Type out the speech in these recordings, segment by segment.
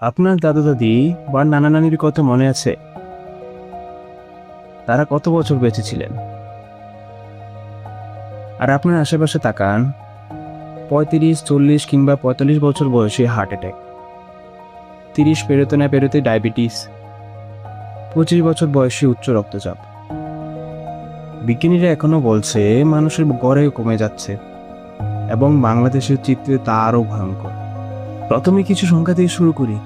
আপনার দাদা দাদি বা নানা নানির কথা মনে আছে? তারা কত বছর বেঁচে ছিলেন? আর আপনার আশেপাশে তাকান, 35, 40 কিংবা 45 বছর বয়সে হার্ট অ্যাটাক, 30 পেরোতে না পেরোতে ডায়াবেটিস, 25 বছর বয়সে উচ্চ রক্তচাপ। বিজ্ঞানীরা এখনো বলছে মানুষের গড়ে কমে যাচ্ছে এবং বাংলাদেশের চিত্রে তা আরও ভয়ঙ্কর। প্রথমে কিছু সংখ্যা দিয়ে শুরু করি,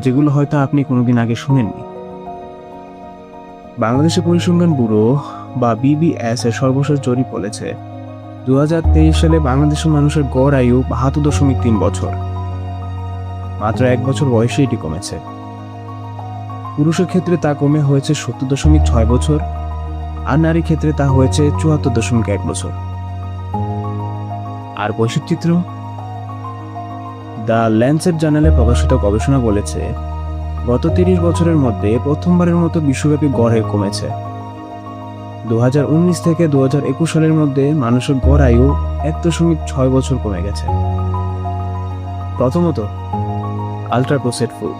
যেগুলো হয়তো আপনি কোনোদিন আগে শুনেননি। বাংলাদেশের পরিসংখ্যান ব্যুরো বা বিবিএস এর সর্বশেষ জরিপ বলেছে 2023 সালে বাংলাদেশের মানুষের গড় আয়ু 72.3 বছর। মাত্র 1 বছর বয়সে এটি কমেছে। পুরুষের ক্ষেত্রে তা কমে হয়েছে 70.6 বছর, আর নারীর ক্ষেত্রে তা হয়েছে 74.1 বছর। আর বৈশ্বিক চিত্র, দ্য ল্যান্সেট জার্নালে প্রকাশিত গবেষণা বলেছে গত 30 বছরের মধ্যে প্রথমবারের মতো বিশ্বব্যাপী গড় আয়ু কমেছে। 2019 থেকে 2021 সালের মধ্যে মানুষের গড় আয়ু 1.6 বছর কমে গেছে। প্রথমত, আল্ট্রা প্রসেসড ফুড।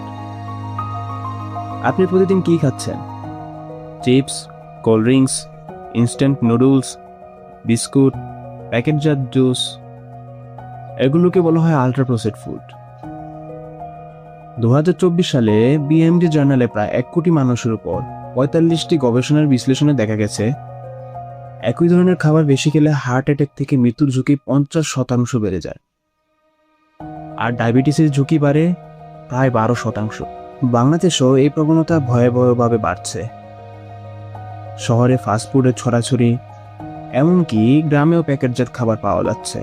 আপনি প্রতিদিন কি খাচ্ছেন? Chips, cold drinks, instant noodles, biscuit, প্যাকেটজাত জুস, এগুলোকে বলা হয় আল্ট্রা প্রসেসড ফুড। 2024 সালে বিএমজি জার্নালে প্রায় 1 কোটি মানুষের উপর 45টি গবেষণার বিশ্লেষণে দেখা গেছে একই ধরনের খাবার বেশি খেলে হার্ট অ্যাটাক থেকে মৃত্যুর ঝুঁকি 50% বেড়ে যায়, আর ডায়াবেটিসের ঝুঁকি বাড়ে প্রায় 12%। বাংলাদেশেও এই প্রবণতা ভয়াবহভাবে বাড়ছে। শহরে ফাস্টফুডের ছড়াছড়ি, এমনকি গ্রামেও প্যাকেটজাত খাবার পাওয়া যাচ্ছে।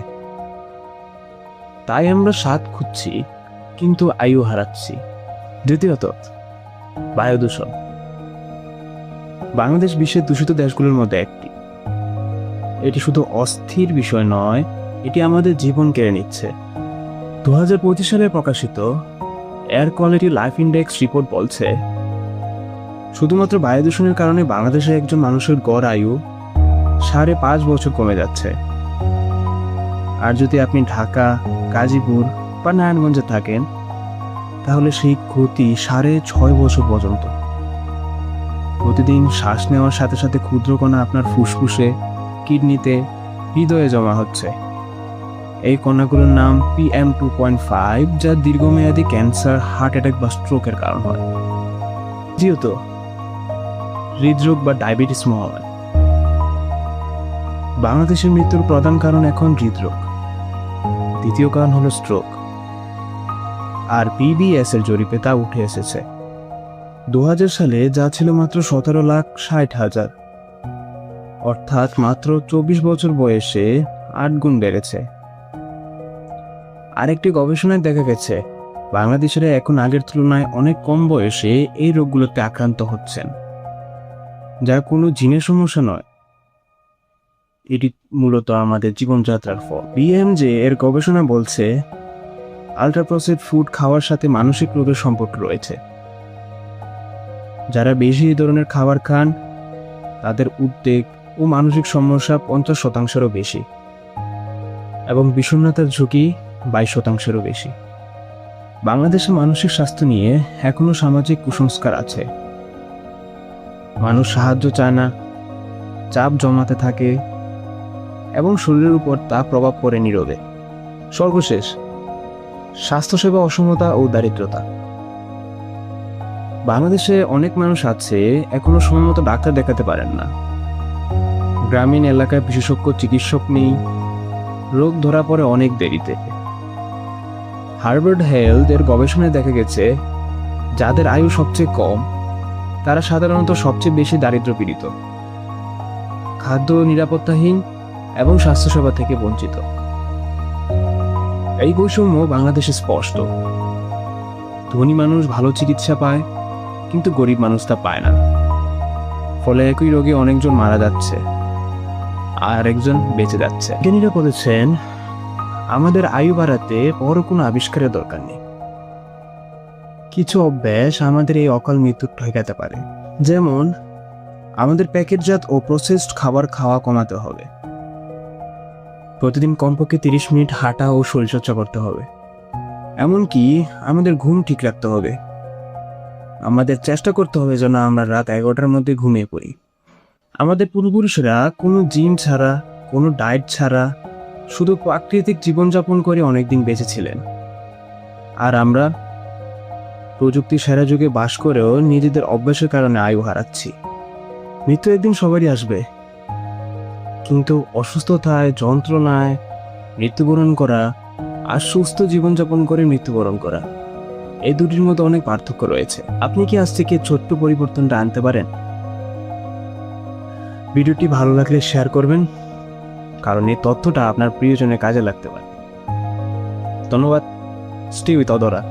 তাই আমরা স্বাদ খুঁজছি কিন্তু আয়ু হারাচ্ছি। দ্বিতীয়ত, বায়ু দূষণ। বাংলাদেশ বিশ্বের দূষিত দেশগুলোর মধ্যে একটি। এটি শুধু অস্থির বিষয় নয়, এটি আমাদের জীবন কেড়ে নিচ্ছে। 2025 সালে প্রকাশিত air quality life index report বলছে শুধুমাত্র বায়ু দূষণের কারণে বাংলাদেশে একজন মানুষের গড় আয়ু 5.5 বছর কমে যাচ্ছে। আর যদি আপনি ঢাকা, গাজীপুর বা নারায়ণগঞ্জে থাকেন, তাহলে সেই ক্ষতি 6.5 বছর পর্যন্ত। প্রতিদিন শ্বাস নেওয়ার সাথে সাথে ক্ষুদ্র কণা আপনার ফুসফুসে, কিডনিতে, হৃদয়ে জমা হচ্ছে। এই কণাগুলোর নাম PM2.5, যা দীর্ঘমেয়াদী ক্যান্সার, হার্ট অ্যাটাক বা স্ট্রোকের কারণ হয়। দ্বিতীয়ত, হৃদরোগ বা ডায়াবেটিস মহামারী। বাংলাদেশের মৃত্যুর প্রধান কারণ এখন হৃদরোগ, দ্বিতীয় কারণ হলো স্ট্রোক। আর বিবিএস এর জরিপে তা উঠে এসেছে 2000 সালে যা ছিল মাত্র 17,60,000, অর্থাৎ মাত্র 24 বছর বয়সে 8 গুণ বেড়েছে। আরেকটি গবেষণায় দেখা গেছে বাংলাদেশিরা এখন আগের তুলনায় অনেক কম বয়সে এই রোগগুলোতে আক্রান্ত হচ্ছেন, যা কোনো জিনের সমস্যা নয়, এটি মূলত আমাদের জীবনযাত্রার ফল। বিএমজে এর গবেষণা বলছে আল্ট্রা প্রসেসড ফুড খাওয়ার সাথে মানসিক রোগের সম্পর্ক রয়েছে। যারা বেশি এই ধরনের খাবার খান, তাদের উদ্বেগ ও মানসিক সমস্যা 50%-এরও বেশি, এবং বিষণ্ণতার ঝুঁকি 22%-এরও বেশি। বাংলাদেশে মানসিক স্বাস্থ্য নিয়ে এখনো সামাজিক কুসংস্কার আছে। মানুষ সাহায্য চায় না, চাপ জমাতে থাকে এবং শরীরের উপর তা প্রভাব পড়ে নীরবে। সর্বশেষ, স্বাস্থ্যসেবা অসমতা ও দারিদ্রতা। বাংলাদেশে অনেক মানুষ আছে এখনো সময়মতো ডাক্তার দেখাতে পারেন না। গ্রামীণ এলাকায় বিশেষজ্ঞ চিকিৎসক নেই, রোগ ধরা পড়ে অনেক দেরিতে। হার্ভার্ড হেলথ এর গবেষণায় দেখা গেছে যাদের আয়ু সবচেয়ে কম, তারা সাধারণত সবচেয়ে বেশি দারিদ্র পীড়িত, খাদ্য নিরাপত্তাহীন এবং স্বাস্থ্যসেবা থেকে বঞ্চিত। এই বৈষম্য বাংলাদেশে স্পষ্ট। ধনী মানুষ ভালো চিকিৎসা পায়, কিন্তু গরিব মানুষ তা পায় না। ফলে একই রোগে অনেকজন মারা যাচ্ছে আর একজন বেঁচে যাচ্ছে। বিজ্ঞানীরা বলেছেন আমাদের আয়ু বাড়াতে বড় কোনো আবিষ্কারের দরকার নেই। কিছু অভ্যাস আমাদের এই অকাল মৃত্যু ঠেকাতে পারে। যেমন, আমাদের প্যাকেটজাত ও প্রসেসড খাবার খাওয়া কমাতে হবে। প্রতিদিন কমপক্ষে 30 মিনিট হাঁটা ও শরীরচর্চা করতে হবে। এমনকি আমাদের ঘুম ঠিক রাখতে হবে। আমাদের চেষ্টা করতে হবে যেন আমরা রাত 11টার মধ্যে ঘুমিয়ে পড়ি। আমাদের পূর্বপুরুষেরা কোনো জিম ছাড়া, কোনো ডায়েট ছাড়া শুধু প্রাকৃতিক জীবনযাপন করে অনেকদিন বেঁচে ছিলেন। আর আমরা প্রযুক্তি সেরা যুগে বাস করেও নিজেদের অভ্যাসের কারণে আয়ু হারাচ্ছি। মৃত্যু একদিন সবারই আসবে, কিন্তু অসুস্থতায়, যন্ত্রণায় মৃত্যুবরণ করা আর সুস্থ জীবনযাপন করে মৃত্যুবরণ করা, এই দুটির মধ্যে অনেক পার্থক্য রয়েছে। আপনি কি আজ থেকে ছোট্ট পরিবর্তনটা আনতে পারেন? ভিডিওটি ভালো লাগলে শেয়ার করবেন, কারণ এই তথ্যটা আপনার প্রিয়জনের কাজে লাগতে পারে। ধন্যবাদ। Stay with অদরা।